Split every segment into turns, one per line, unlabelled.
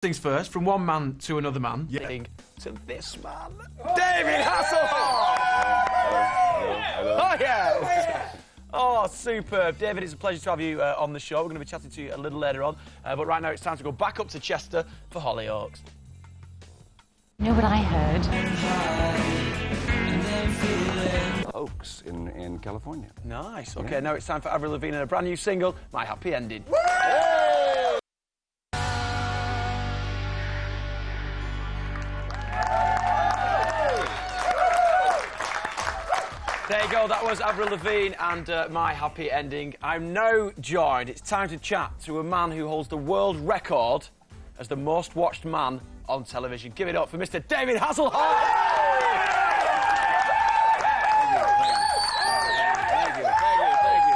Things first, from one man to another man, to this man, David Hasselhoff! Oh, yeah! Oh, superb. David, it's a pleasure to have you on the show. We're going to be chatting to you a little later on, but right now it's time to go back up to Chester for Hollyoaks.
You know what I heard?
Oaks in California.
Nice. Okay, now it's time for Avril Lavigne and a brand new single, My Happy Ending. There you go, that was Avril Lavigne and My Happy Ending. I'm now joined, it's time to chat to a man who holds the world record as the most watched man on television. Give it up for Mr. David Hasselhoff! Thank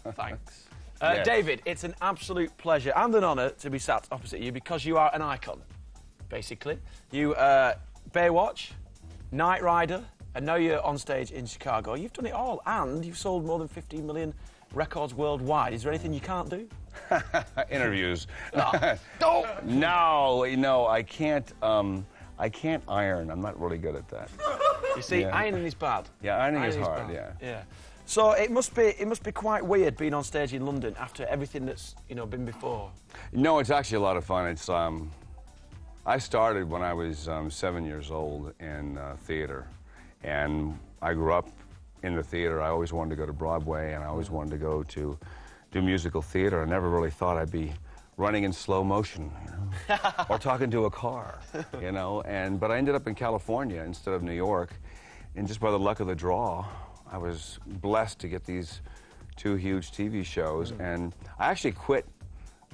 you. Thanks.
Yes.
David, it's an absolute pleasure and an honour to be sat opposite you because you are an icon, basically. You, Baywatch, Knight Rider, and now you're on stage in Chicago. You've done it all, and you've sold more than 15 million records worldwide. Is there anything you can't do?
Interviews.
No.
No, I can't. I can't iron. I'm not really good at that.
You see, ironing is bad.
Yeah, ironing is hard.
Bad. Yeah. So it must be quite weird being on stage in London after everything that's been before.
No, it's actually a lot of fun. It's I started when I was 7 years old in theater. And I grew up in the theater. I always wanted to go to Broadway, and I always wanted to go to do musical theater. I never really thought I'd be running in slow motion, or talking to a car, but I ended up in California instead of New York, and just by the luck of the draw, I was blessed to get these two huge TV shows, and I actually quit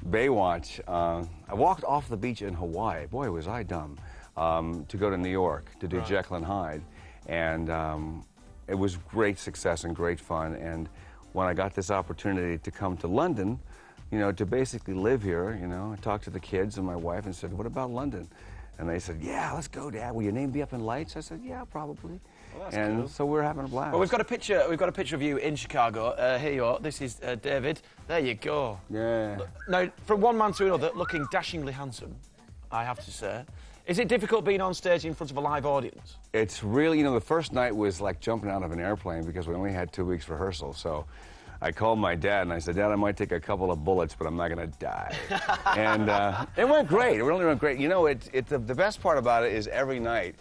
Baywatch. I walked off the beach in Hawaii. Boy, was I dumb. To go to New York to do Jekyll and Hyde. And it was great success and great fun. And when I got this opportunity to come to London, to basically live here, I talked to the kids and my wife and said, "What about London?" And they said, "Yeah, let's go, Dad. Will your name be up in lights?" I said, "Yeah, probably." Well, that's cool. So we're having a blast.
Well, we've got a picture of you in Chicago. Here you are. This is David. There you go.
Yeah.
Now, from one man to another, looking dashingly handsome, I have to say. Is it difficult being on stage in front of a live audience?
It's really, the first night was like jumping out of an airplane because we only had 2 weeks rehearsal. So I called my dad and I said, "Dad, I might take a couple of bullets, but I'm not going to die." And it went great. It really went great. The best part about it is every night,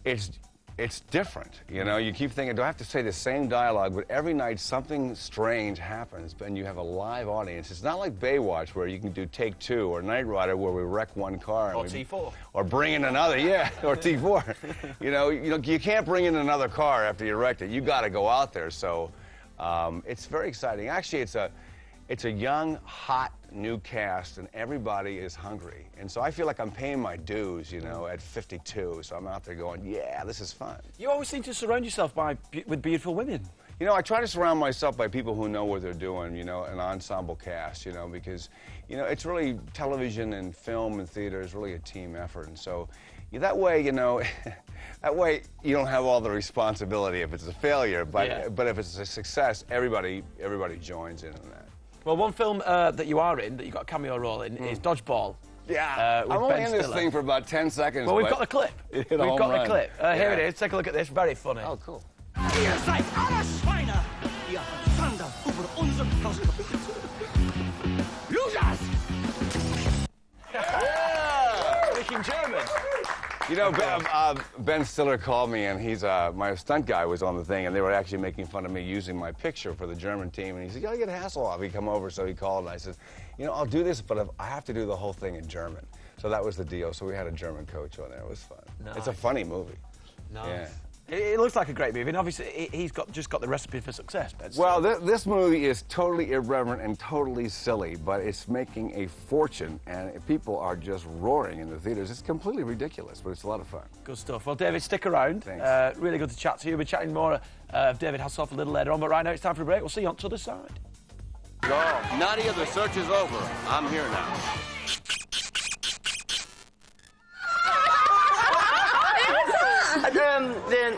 it's different. You keep thinking, do I have to say the same dialogue? But every night something strange happens, and you have a live audience. It's not like Baywatch where you can do take two, or Knight Rider where we wreck one car.
Or T4.
Or bring in another, or T4. You can't bring in another car after you wrecked it. You got to go out there. So it's very exciting. Actually, it's a young, hot, new cast, and everybody is hungry. And so I feel like I'm paying my dues, at 52. So I'm out there going, yeah, this is fun.
You always seem to surround yourself with beautiful women.
I try to surround myself by people who know what they're doing, an ensemble cast, because, it's really television and film and theater is really a team effort. And so that way, that way you don't have all the responsibility if it's a failure, but if it's a success, everybody joins in on that.
Well, one film that you are in, that you got a cameo role in, is Dodgeball.
Yeah, I'm only in this thing for about 10 seconds.
Well, we've got the clip. We've got the clip. Here it is. Take a look at this. Very funny.
Oh, cool.
Ihr seid alle Schweine! Ihr habt Schande über unseren Haus. Losers!
Speaking German.
Ben Stiller called me, and he's my stunt guy was on the thing, and they were actually making fun of me using my picture for the German team. And he said, "You gotta get Hasselhoff." He'd come over, so he called, and I said, "I'll do this, but I have to do the whole thing in German." So that was the deal. So we had a German coach on there. It was fun.
Nice.
It's a funny movie.
Nice.
Yeah.
It looks like a great movie, and obviously he's just got the recipe for success, Ben.
Well, this movie is totally irreverent and totally silly, but it's making a fortune, and people are just roaring in the theaters. It's completely ridiculous, but it's a lot of fun.
Good stuff. Well, David, stick around.
Thanks.
Really good to chat to you. We'll be chatting more of David Hasselhoff a little later on, but right now it's time for a break. We'll see you on the other side.
Go. Nadia, the search is over. I'm here now.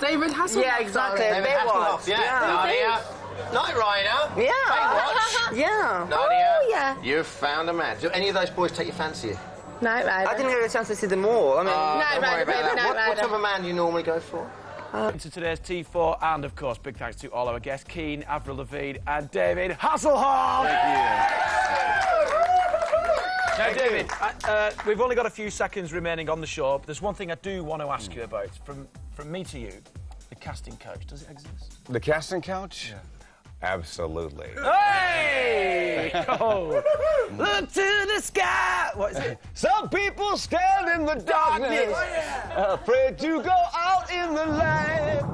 David Hasselhoff.
Yeah, exactly.
David Hasselhoff. Yeah. Nadia. Knight Rider.
Yeah.
Baywatch.
Yeah.
Nadia.
Oh, yeah.
You've found a man. Do any of those boys take your fancy?
Knight Rider. I didn't get a chance to see them all. I mean,
Don't worry about that. What type of man do you normally go for?
To today's T4, and of course, big thanks to all our guests, Keane, Avril Lavigne, and David Hasselhoff. Now, David, we've only got a few seconds remaining on the show, but there's one thing I do want to ask you about. From me to you, the casting couch, does it exist?
The casting couch?
Yeah.
Absolutely.
Hey! Oh. Look to the sky! What is it?
Some people stand in the darkness, afraid to go out in the light.